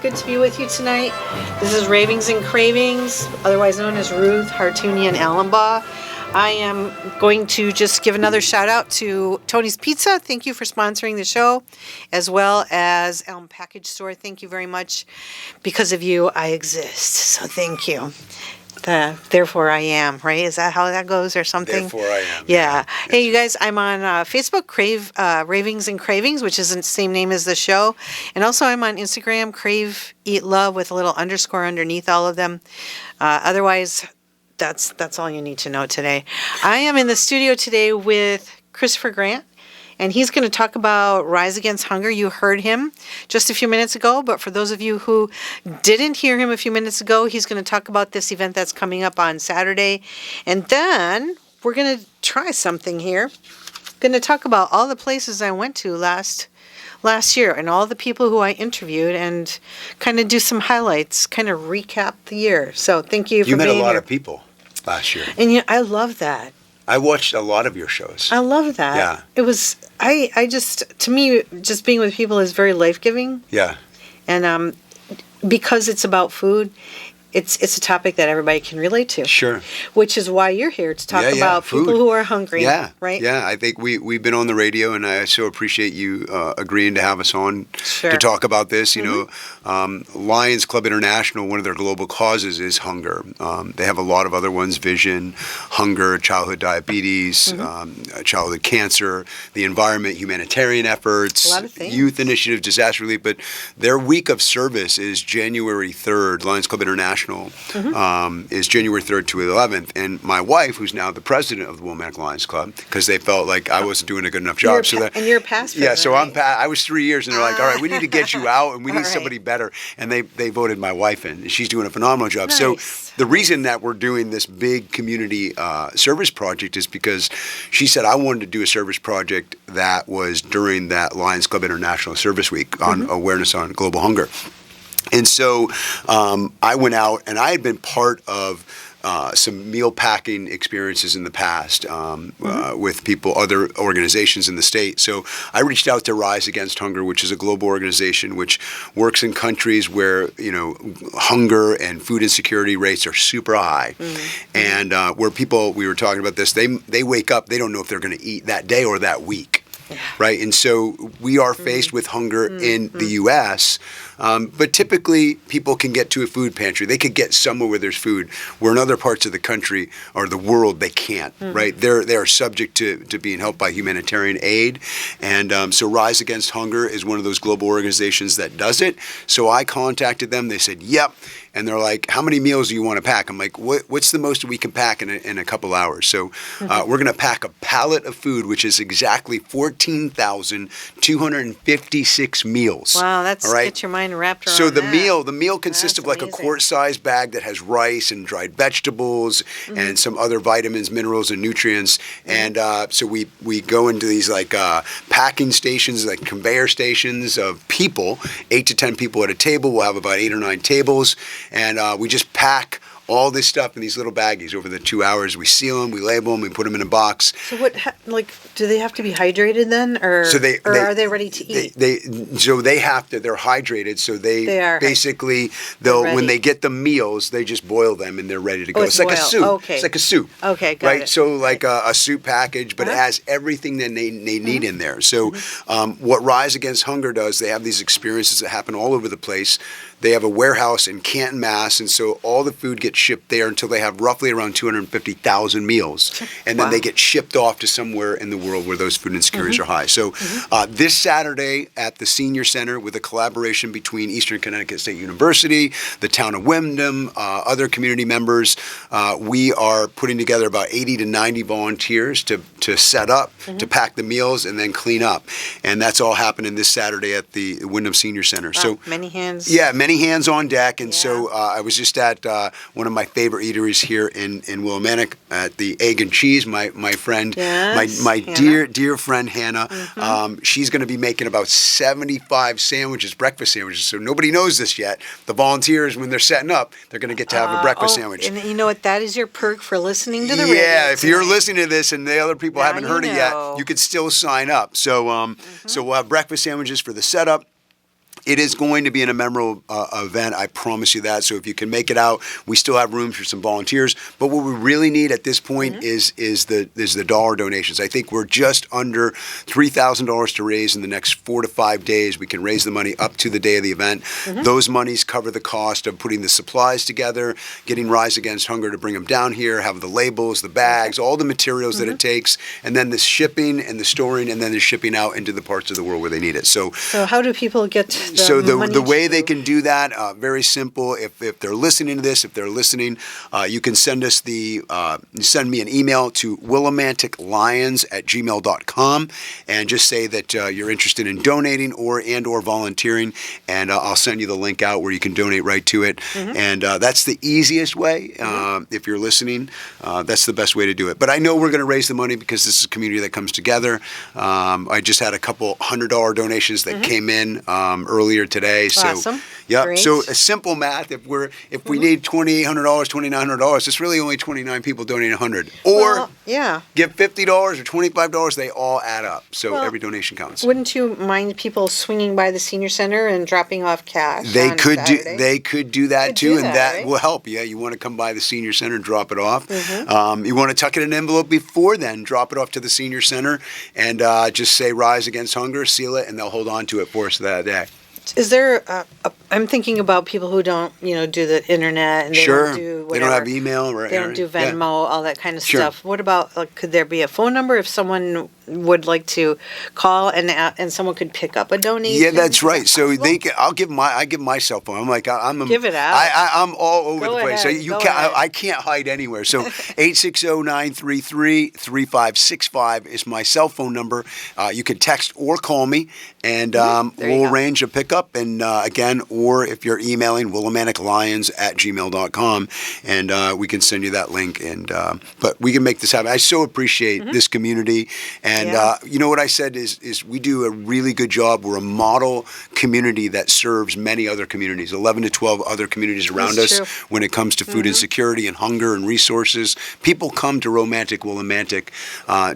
Good to be with you tonight. This is Ravings and Cravings, otherwise known as Ruth Hartunian Allenbaugh. I am going to just give another shout out to Tony's Pizza. Thank you for sponsoring the show, as well as Elm Package Store. Thank you very much. Because of you, I exist. So thank you. Therefore I am, right? Is that how that goes or something? Therefore I am. Yeah. Hey, you guys, I'm on Facebook, Ravings and Cravings, which is the same name as the show. And also I'm on Instagram, Crave Eat Love, with a little underscore underneath all of them. Otherwise, that's all you need to know today. I am in the studio today with Christopher Grant. And he's going to talk about Rise Against Hunger. You heard him just a few minutes ago, but for those of you who didn't hear him a few minutes ago, he's going to talk about this event that's coming up on Saturday. And then we're going to try something here. Going to talk about all the places I went to last year and all the people who I interviewed and kind of do some highlights, kind of recap the year. So thank you for being here. You met a lot of people last year. And I love that. I watched a lot of your shows. I love that. Yeah. It was, to me, just being with people is very life-giving. Yeah. And because it's about food, it's a topic that everybody can relate to. Sure. Which is why you're here, to talk about food. people who are hungry. Yeah. Right? Yeah, I think we've been on the radio, and I so appreciate you agreeing to have us on Sure. to talk about this. You know, Lions Club International, one of their global causes is hunger. They have a lot of other ones: vision, hunger, childhood diabetes, childhood cancer, the environment, humanitarian efforts, a lot of things. Youth initiative, disaster relief. But their week of service is January 3rd. Lions Club International is January 3rd to 11th. And my wife, who's now the president of the Wilmette Lions Club, because they felt like I wasn't doing a good enough job. And you're past president. Yeah, so I was 3 years, and they're like, all right, we need to get you out, and we need somebody better. And they voted my wife in, and she's doing a phenomenal job. Nice. So the reason that we're doing this big community service project is because she said I wanted to do a service project that was during that Lions Club International Service Week on awareness on global hunger. And so I went out, and I had been part of some meal packing experiences in the past with people, other organizations in the state. So I reached out to Rise Against Hunger, which is a global organization which works in countries where, you know, hunger and food insecurity rates are super high. And where people, we were talking about this, they wake up, they don't know if they're going to eat that day or that week. Yeah. Right. And so we are faced with hunger in the U.S., but typically people can get to a food pantry. They could get somewhere where there's food, where in other parts of the country or the world they can't. Right. They are subject to being helped by humanitarian aid. And so Rise Against Hunger is one of those global organizations that does it. So I contacted them. They said, yep. And they're like, how many meals do you want to pack? I'm like, what's the most we can pack in a couple hours? So we're going to pack a pallet of food, which is exactly 14,256 meals. Wow, that's all right? Get your mind wrapped around So the that. meal consists That's of like amazing. a quart-sized bag that has rice and dried vegetables and some other vitamins, minerals, and nutrients. And so we go into these like packing stations, like conveyor stations of people, 8 to 10 people at a table. We'll have about 8 or 9 tables. And we just pack all this stuff in these little baggies over the 2 hours. We seal them, we label them, we put them in a box. So do they have to be hydrated then, or are they ready to eat? They're hydrated. So they are basically ready. when they get the meals, they just boil them and they're ready to go. It's like a boiled. soup. Okay. It's like a soup. Okay, got right? it. So like a soup package, but it has everything that they need in there. So what Rise Against Hunger does, they have these experiences that happen all over the place. They have a warehouse in Canton, Mass., and so all the food gets shipped there until they have roughly around 250,000 meals. And then they get shipped off to somewhere in the world where those food insecurities are high. So this Saturday at the Senior Center, with a collaboration between Eastern Connecticut State University, the town of Windham, other community members, we are putting together about 80 to 90 volunteers to set up, to pack the meals, and then clean up. And that's all happening this Saturday at the Windham Senior Center. Wow, So many hands. Yeah, many hands on deck. And so I was just at one of my favorite eateries here in Wilmette at the Egg and Cheese. My friend, my dear friend Hannah, she's going to be making about 75 sandwiches, breakfast sandwiches. So nobody knows this yet. The volunteers, when they're setting up, they're going to get to have a breakfast sandwich. And you know what? That is your perk for listening to the radio. Yeah, if you're listening to this and the other people haven't heard it yet, you could still sign up. So so we'll have breakfast sandwiches for the setup. it is going to be an memorable event. I promise you that. So if you can make it out, we still have room for some volunteers. But what we really need at this point is the dollar donations. I think we're just under $3,000 to raise in the next 4 to 5 days. We can raise the money up to the day of the event. Those monies cover the cost of putting the supplies together, getting Rise Against Hunger to bring them down here, have the labels, the bags, all the materials that it takes, and then the shipping and the storing, and then the shipping out into the parts of the world where they need it. So how do people get the way they can do that, very simple. If they're listening to this, you can send us send me an email to willimanticlions@gmail.com and just say that you're interested in donating or volunteering, and I'll send you the link out where you can donate right to it. And that's the easiest way. If you're listening, that's the best way to do it. But I know we're going to raise the money because this is a community that comes together. I just had a couple $100 donations that came in earlier today. So, awesome. Yeah. Great. So a simple math: if we need $2,800, $2,900, it's really only 29 people donating 100. Or give $50 or $25. They all add up. So every donation counts. Wouldn't you mind people swinging by the senior center and dropping off cash? They on could Saturday? They could do that too, and that right? will help. Yeah, you want to come by the senior center and drop it off. You want to tuck it in an envelope before then, drop it off to the senior center, and just say Rise Against Hunger, seal it, and they'll hold on to it for us that day. Is there? I'm thinking about people who don't, do the internet and they don't do whatever. They don't have email, or they don't do Venmo, all that kind of stuff. What about? Could there be a phone number if someone would like to call and someone could pick up a donation? Yeah, that's right. So I give my cell phone. I'm give it out. I'm all over the place. Ahead. So I can't hide anywhere. So 860-933-3565 is my cell phone number. You can text or call me, and we'll arrange a pickup. And again, or if you're emailing willimanticlions@gmail.com, and we can send you that link. And but we can make this happen. I so appreciate this community. And you know what I said is we do a really good job. We're a model community that serves many other communities, 11 to 12 other communities around us when it comes to food insecurity and hunger and resources. People come to Romantic Willimantic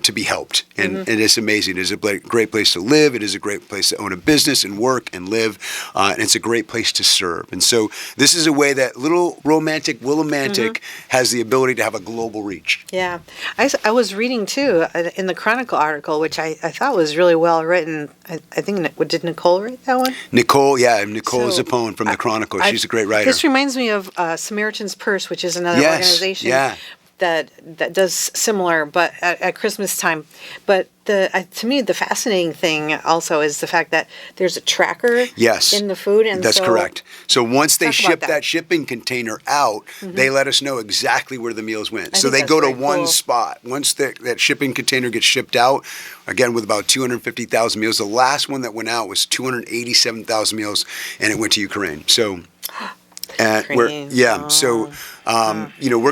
to be helped. And it's amazing. It is a great place to live. It is a great place to own a business and work and live. And it's a great place to serve. And so this is a way that little Romantic Willimantic has the ability to have a global reach. Yeah. I was reading, too, in the Chronicle article, which I thought was really well written. I think, did Nicole write that one? Nicole Zappone from the Chronicle. She's a great writer. This reminds me of Samaritan's Purse, which is another organization that does similar, but at Christmas time. But to me, the fascinating thing also is the fact that there's a tracker in the food. And that's correct. So once they ship that shipping container out, they let us know exactly where the meals went. So they go to one spot. Once that shipping container gets shipped out, again, with about 250,000 meals, the last one that went out was 287,000 meals, and it went to Ukraine. So... we're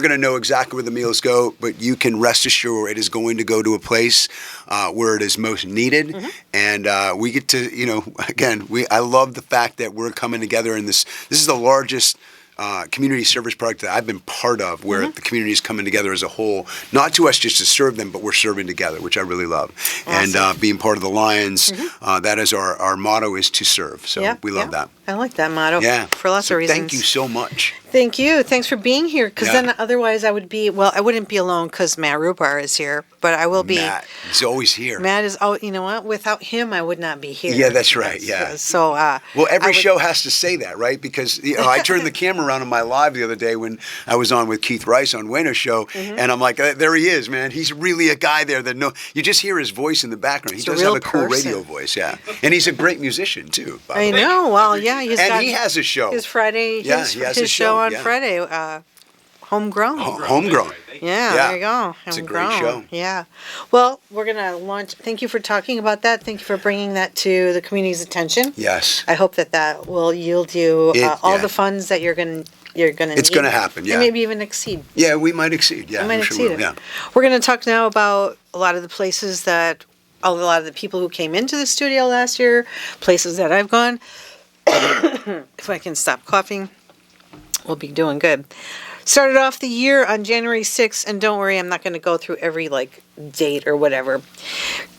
going to know exactly where the meals go, but you can rest assured it is going to go to a place where it is most needed. And we get to, I love the fact that we're coming together in this. This is the largest community service project that I've been part of, where the community is coming together as a whole, not to us just to serve them, but we're serving together, which I really love. Awesome. And being part of the Lions, that is our motto, is to serve. So we love that. I like that motto for lots of reasons. Thank you so much. Thank you. Thanks for being here. Because then otherwise I wouldn't be alone because Matt Rubar is here, but I will be. Matt is always here. Matt is, you know what? Without him, I would not be here. Yeah, that's right. Yeah. So. Well, every show has to say that, right? Because I turned the camera around on my live the other day when I was on with Keith Rice on Wayno's show, and I'm like, there he is, man. He's really a guy there that you just hear his voice in the background. He does have a cool radio voice, and he's a great musician too. I know. Well, yeah, he has a show. His Friday. He has his a show on Friday. Homegrown. Homegrown. Yeah, there you go. It's a great show. Yeah. Well, we're going to launch. Thank you for talking about that. Thank you for bringing that to the community's attention. Yes. I hope that will yield you all the funds that you're going to need. It's going to happen, And maybe even exceed. Yeah, we might exceed. Yeah, we might exceed sure it. Yeah. We're going to talk now about a lot of the places that, a lot of the people who came into the studio last year, places that I've gone. If I can stop coughing, we'll be doing good. Started off the year on January 6th, and don't worry, I'm not going to go through every date or whatever.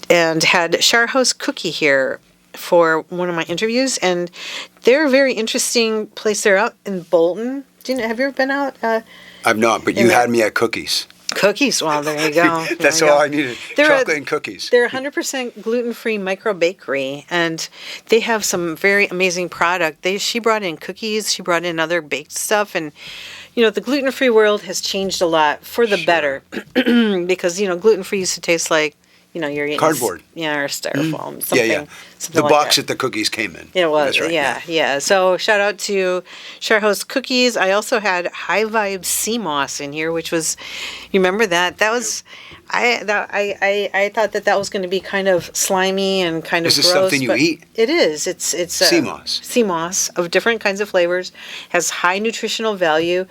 And had Char House Cookie here for one of my interviews, and they're a very interesting place. They're out in Bolton. Have you ever been out? I've not, but you had me at cookies. Cookies. Well, there you go. That's all I needed. Chocolate and cookies. They're 100% gluten-free micro bakery, and they have some very amazing product. She brought in cookies. She brought in other baked stuff, and the gluten-free world has changed a lot for the better, because gluten-free used to taste like you're eating cardboard. Or styrofoam. Something, Yeah. Something the like box that the cookies came in. It was, That's right, yeah. So shout out to Share House Cookies. I also had High Vibe Sea Moss in here, which was, you remember that? That was, I thought that was going to be kind of slimy and kind of Is gross. this something you eat? It is. It's sea moss. Sea moss of different kinds of flavors. Has high nutritional value.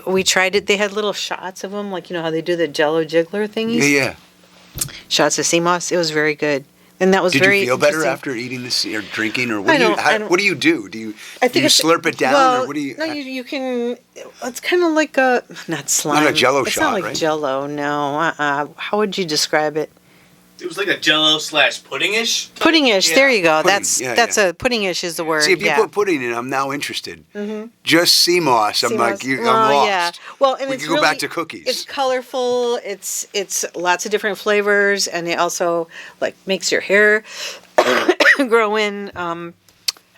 We tried it. They had little shots of them, like how they do the Jello jiggler thingies. Yeah. Shots of sea moss. It was very good. And that was Did very you feel better interesting. after eating this or drinking, or I don't- what do you do? Do you slurp it down, well, or what do you? No, you can. It's kind of like a not slime. Not a Jello it's shot, not like right? Jello. No. How would you describe it? It was like a Jello / puddingish. Puddingish. Yeah. There you go. Pudding, That's yeah. a puddingish is the word. See, if you yeah. put pudding in, I'm now interested. Just sea moss, I'm Sea like, moss. I'm lost. Yeah. Well, and we it's can go really, back to cookies. It's colorful. It's lots of different flavors, and it also makes your hair grow in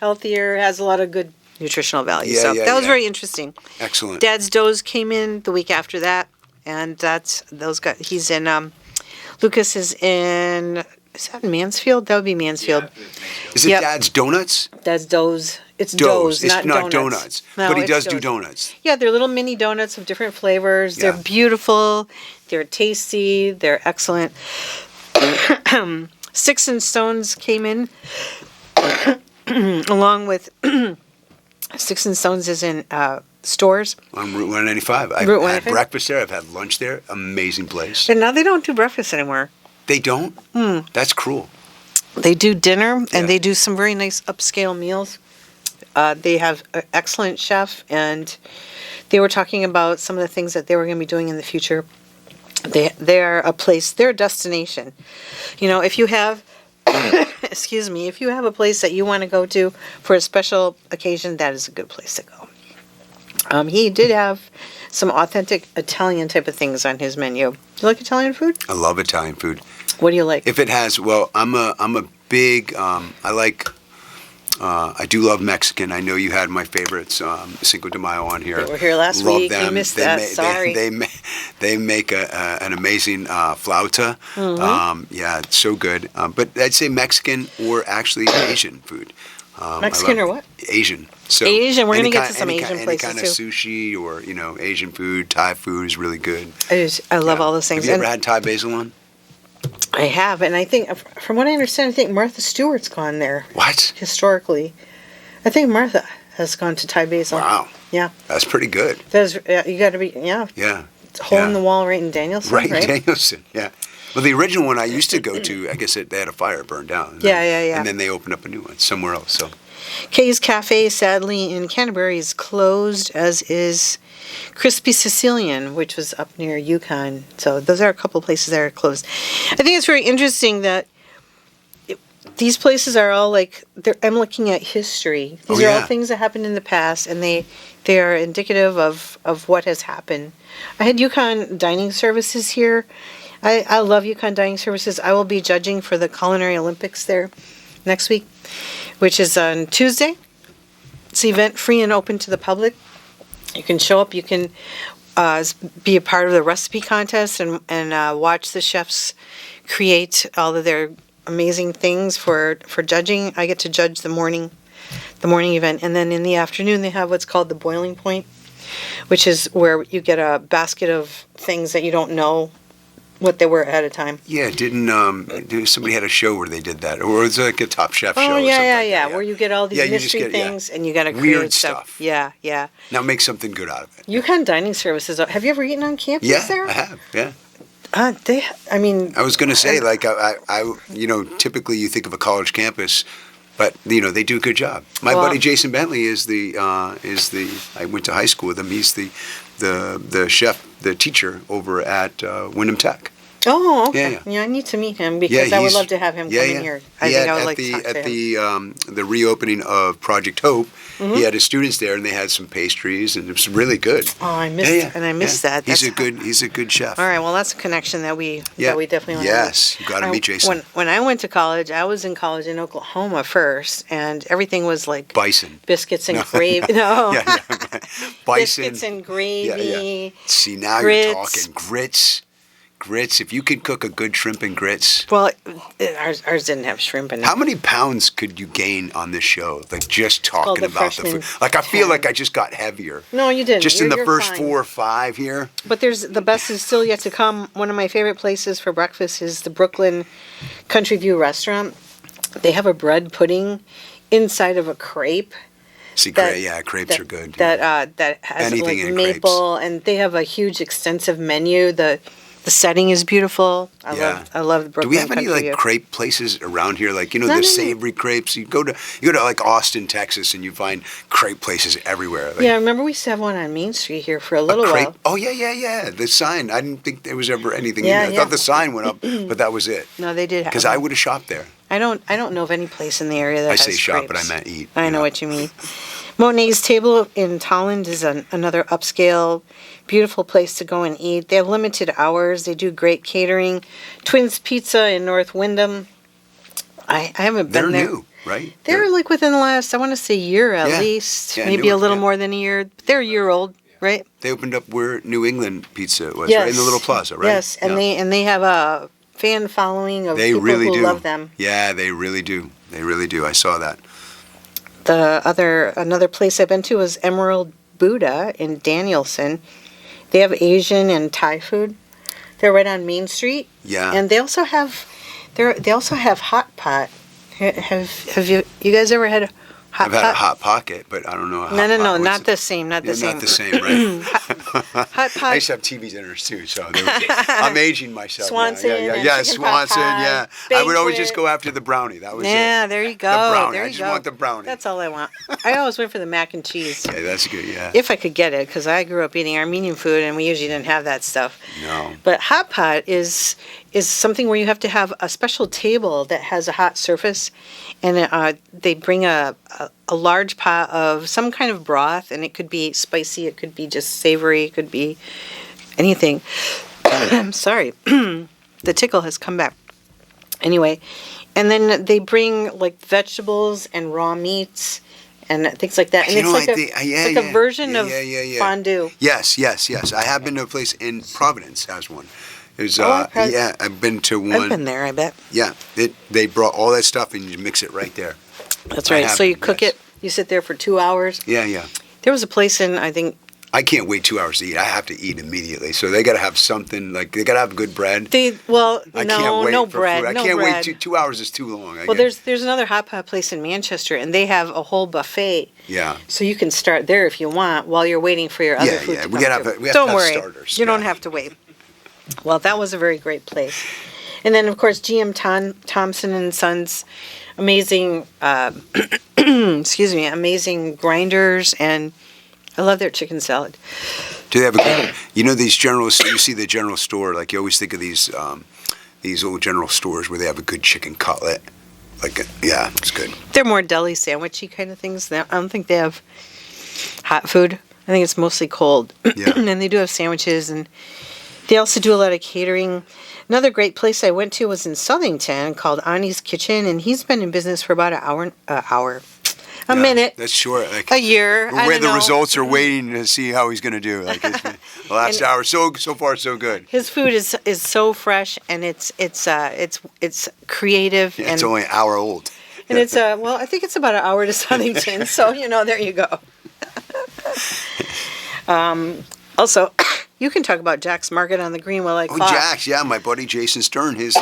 healthier. Has a lot of good nutritional value. So that was very interesting. Excellent. Dad's Doze came in the week after that, and he's in. Lucas is in. Is that Mansfield? That would be Mansfield. Yeah, Is it Dad's Donuts? Dad's Doze. It's Doze. Doze, It's not donuts. No, But he it's does do Doze. donuts. Yeah, they're little mini donuts of different flavors. Yeah. They're beautiful. They're tasty. They're excellent. Sticks and Stones came in along with Sticks and Stones is in stores. On Route 195. I've Route had 195? breakfast there. I've had lunch there. Amazing place. And now they don't do breakfast anymore. They don't? That's cruel. They do dinner, Yeah. and they do some very nice upscale meals. They have an excellent chef, and they were talking about some of the things that they were going to be doing in the future. They're a place, they're a destination. If you have, excuse me, if you have a place that you want to go to for a special occasion, that is a good place to go. He did have some authentic Italian type of things on his menu. Do you like Italian food? I love Italian food. What do you like? If it has, well, I'm a big, I do love Mexican. I know you had my favorites, Cinco de Mayo on here. They were here last Love week. You them. missed that. Sorry. They make an amazing flauta. Yeah, it's so good. But I'd say Mexican or actually Asian food. Mexican or what? Asian. So Asian. We're any going to get to ki- some any ki- Asian any places kind too. of sushi or Asian food, Thai food is really good. I love all those things. Have you ever And had Thai basil on? I have, and I think, from what I understand, I think Martha Stewart's gone there What? historically. I think Martha has gone to Thai Basil. Wow, Yeah, that's pretty good. that's you got to be Yeah. It's a hole in the wall right in Danielson, Right, right? Danielson. Yeah. Well, the original one I used to go to, I guess they had a fire burned down. And Yeah, then- yeah. And then they opened up a new one somewhere else. So Kay's Cafe, sadly, in Canterbury is closed, as is Crispy Sicilian, which was up near Yukon. So those are a couple places that are closed. I think it's very interesting that these places are all I'm looking at history. These are all yeah. things that happened in the past, and they are indicative of what has happened. I had Yukon Dining Services here. I love Yukon Dining Services. I will be judging for the Culinary Olympics there next week, which is on Tuesday. It's an event free and open to the public. You can show up. You can be a part of the recipe contest and watch the chefs create all of their amazing things for judging. I get to judge the morning event, and then in the afternoon they have what's called the boiling point, which is where you get a basket of things that you don't know what they were ahead of time. yeah, didn't somebody had a show where they did that, or it was like a Top Chef show? Oh or yeah, something? yeah. Where you get all these Yeah, you just mystery get- yeah. things, and you got to Weird create stuff. Yeah. Now make something good out of it. Yukon Dining Services. Have you ever eaten on campus Yeah, there? I have. Yeah. I mean, I was going to say, I typically you think of a college campus, but they do a good job. My Well- buddy Jason Bentley is the I went to high school with him. He's the chef, the teacher over at Wyndham Tech. Oh, okay. Yeah, Yeah, I need to meet him because I would he's- love to have him come in here. I think I would like to talk to at him. the reopening of Project Hope. Mm-hmm. He had his students there, and they had some pastries, and it was really good. Oh, I missed that. He's That's he's a good chef. all right. Well, that's a connection that we definitely want. Yes, you got to meet Jason. When I went to college, I was in college in Oklahoma first, and everything was like Bison. biscuits and gravy. No, Yeah, bison. biscuits and gravy. See, now grits. you're talking grits. Grits. If you could cook a good shrimp and grits. Well, ours didn't have shrimp in it. How many pounds could you gain on this show? Like just talking the about the freshman food. Like I feel 10. like I just got heavier. No, you didn't. Just in the You're first fine. 4 or 5 here. But the best is still yet to come. One of my favorite places for breakfast is the Brooklyn Country View restaurant. They have a bread pudding inside of a crepe. See, crepes are good. That has Anything like in maple, and they have a huge, extensive menu. The setting is beautiful. I love Brooklyn. Do we have any Country like View. crepe places around here? Like Not the any- savory crepes. You go to like Austin, Texas, and you find crepe places everywhere. Like, Yeah, I remember we used to have one on Main Street here for a little crepe. while. Oh yeah. The sign. I didn't think there was ever anything Yeah, in there. I thought the sign went up, but that was it. No, they did have. Because I would have shopped there. I don't know of any place in the area that I has say shop, but I crepes. meant eat. I know what you mean. Monet's Table in Tolland is another upscale, beautiful place to go and eat. They have limited hours. They do great catering. Twins Pizza in North Wyndham. I haven't They're been there. new, right? They're like within the last, I want to say, year at Yeah. least. Yeah, Maybe newer, a little yeah. more than a year. They're a year old, right? They opened up where New England Pizza was, Yes. right in the little plaza, right? Yes, and they have a fan following of They people really who do. love them. Yeah, they really do. They really do. I saw that. Another place I've been to was Emerald Buddha in Danielson. They have Asian and Thai food. They're right on Main Street, Yeah. and they also have hot pot. Have you guys ever had a hot I've pot? had a hot pocket, but I don't know. No, not the same, not the Yeah, same. not the same, right? Hot pot. I used to have TV dinners too, so I'm aging myself. now. Swanson Yeah, and chicken pot Swanson. pie, Yeah, I would always just banquet. go after the brownie. That was Yeah, it. there you go. The brownie. There I you just go. want the brownie. That's all I want. I always went for the mac and cheese. Yeah, that's good. Yeah. If I could get it, because I grew up eating Armenian food and we usually didn't have that stuff. No. But hot pot is something where you have to have a special table that has a hot surface, and they bring a large pot of some kind of broth, and it could be spicy, it could be just savory, it could be anything. I'm sorry, the tickle has come back. Anyway, and then they bring like vegetables and raw meats and things like that, and it's like a version of fondue. Yes. I have been to a place in Providence has one. There's Okay. I've been to one. I've been there, I bet. Yeah, they brought all that stuff and you mix it right there. That's I right. have So you been, cook yes. it, you sit there for 2 hours. Yeah. There was a place in, I think, I can't wait 2 hours to eat. I have to eat immediately. So they got to have something like they got to have good bread. I can't wait no for bread, food. I no can't bread. wait. 2 hours is too long. Well, there's another hot pot place in Manchester, and they have a whole buffet. Yeah. So you can start there if you want while you're waiting for your other food to we come gotta through. have we have Don't to have worry, starters. you don't Yeah. have to wait. Well, that was a very great place. And then, of course, GM Thompson and Sons, amazing, amazing grinders, and I love their chicken salad. Do they have these general? You see the general store, like you always think of these old general stores where they have a good chicken cutlet. It's good. They're more deli sandwichy kind of things. I don't think they have hot food. I think it's mostly cold. Yeah. And they do have sandwiches, and they also do a lot of catering. Another great place I went to was in Southington called Ani's Kitchen, and he's been in business for about a minute, That's short. Like, a year. I where don't the know. results are waiting to see how he's going to do. Like the last hour, so far so good. His food is so fresh, and it's creative, Yeah, and it's only an hour old. and it's I think it's about an hour to Southington, so there you go. Also, you can talk about Jack's Market on the Green while I Oh, cough. Jack's, yeah, my buddy Jason Stern, his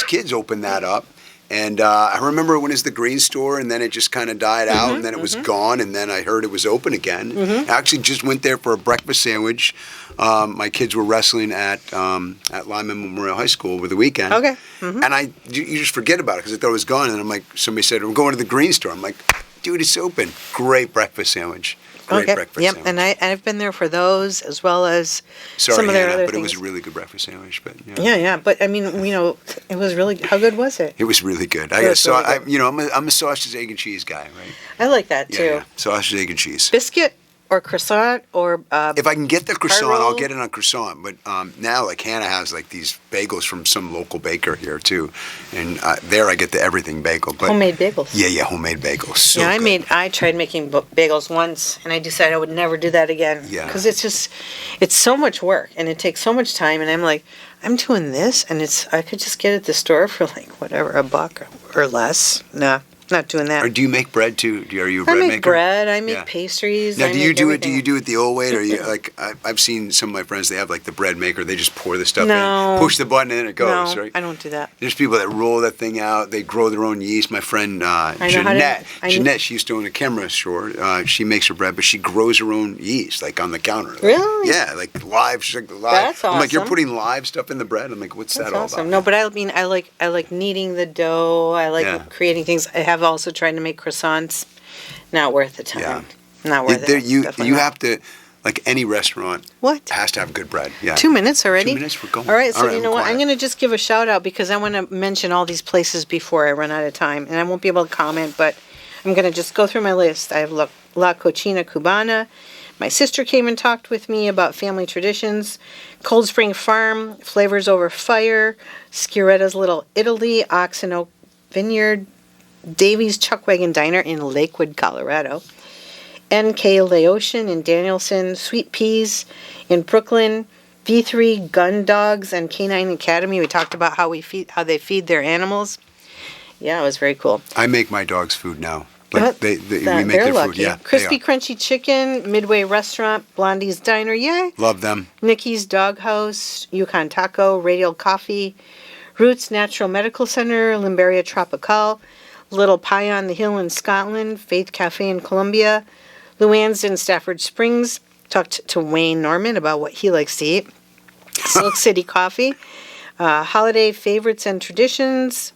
kids opened that up. And I remember when it was the green store, and then it just kind of died out, and then it was gone, and then I heard it was open again. I actually just went there for a breakfast sandwich. My kids were wrestling at Lyman Memorial High School over the weekend. Okay. And you just forget about it because I thought it was gone. And I'm like, somebody said, "I'm going to the green store." I'm like, "Dude, it's open." Great breakfast sandwich. Great Okay. breakfast Yep. sandwich. And I've been there for those as well as Sorry, some of their Hannah, other but it was things. a really good breakfast sandwich. But Yeah, yeah. But I mean, it was really. How good was it? it was really good. It was really good. I'm a sausage, egg, and cheese guy, right? I like that too. Yeah, sausage, egg, and cheese. Biscuit or croissant or If I can get the croissant, I'll roll? get it on croissant. But now, like Hannah has like these bagels from some local baker here too, and there I get the everything bagel. But homemade bagels. yeah, homemade bagels. So Yeah, good. I tried making bagels once, and I decided I would never do that again. Yeah. Because it's so much work, and it takes so much time, and I'm like, I'm doing this, and I could just get it at the store for like whatever, $1 or less. Nah, not doing that. Or do you make bread too? Are you a I bread make maker? bread. I make Yeah. pastries. Now, I do you make do it? Do everything. you do it the old way, or you like? I've seen some of my friends. They have like the bread maker. They just pour the stuff No. in, push the button, and it goes. No, Right? I don't do that. There's people that roll that thing out. They grow their own yeast. My friend know how to- Jeanette, she used to own a camera store. She makes her bread, but she grows her own yeast, like on the counter. Like, Really? Yeah, like live. She's like live. That's I'm like, you're awesome. putting live stuff in the bread. I'm like, what's That's that all awesome. about? No, but I mean, I like kneading the dough. I like Yeah. creating things. I have also tried to make croissants. Not worth the time. Yeah. Not worth it. You Definitely not. have to, like any restaurant What? has to have good bread. Yeah. 2 minutes already? 2 minutes, we're going. All right, so All right, you know I'm what? I'm quiet. going to just give a shout out because I want to mention all these places before I run out of time. And I won't be able to comment, but I'm going to just go through my list. I have La Cocina Cubana. My sister came and talked with me about family traditions. Cold Spring Farm, Flavors Over Fire, Sciaretta's Little Italy, Ox and Oak Vineyard, Davy's Chuckwagon Diner in Lakewood, Colorado, N.K. Laotian in Danielson, Sweet Peas in Brooklyn, V3 Gun Dogs and Canine Academy. We talked about how they feed their animals. Yeah, it was very cool. I make my dogs food now. But we make they're their lucky. food. Yeah, Crispy they Crunchy Chicken, Midway Restaurant, Blondie's Diner, yay. are. Love them. Nikki's Doghouse, Yukon Taco, Radial Coffee, Roots Natural Medical Center, Limberia Tropical, Little Pie on the Hill in Scotland, Faith Cafe in Colombia, Luann's in Stafford Springs. Talked to Wayne Norman about what he likes to eat. Silk City Coffee, Holiday Favorites and Traditions.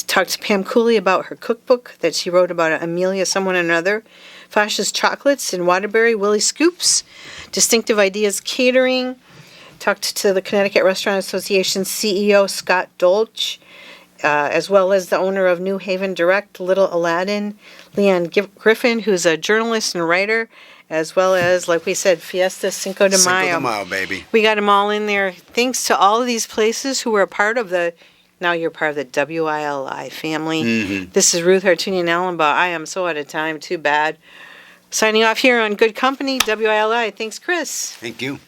Talked to Pam Cooley about her cookbook that she wrote about Amelia, Someone or Another. Fash's Chocolates in Waterbury, Willie Scoops. Distinctive Ideas Catering. Talked to the Connecticut Restaurant Association CEO Scott Dolch, as well as the owner of New Haven Direct, Little Aladdin, Leanne Griffin, who's a journalist and writer, as well as, like we said, Fiesta Cinco de Mayo. Cinco de Mayo, baby. We got them all in there. Thanks to all of these places who were a part of now you're part of the WILI family. Mm-hmm. This is Ruth Hartunian Allenbaugh. I am so out of time. Too bad. Signing off here on Good Company, WILI. Thanks, Chris. Thank you.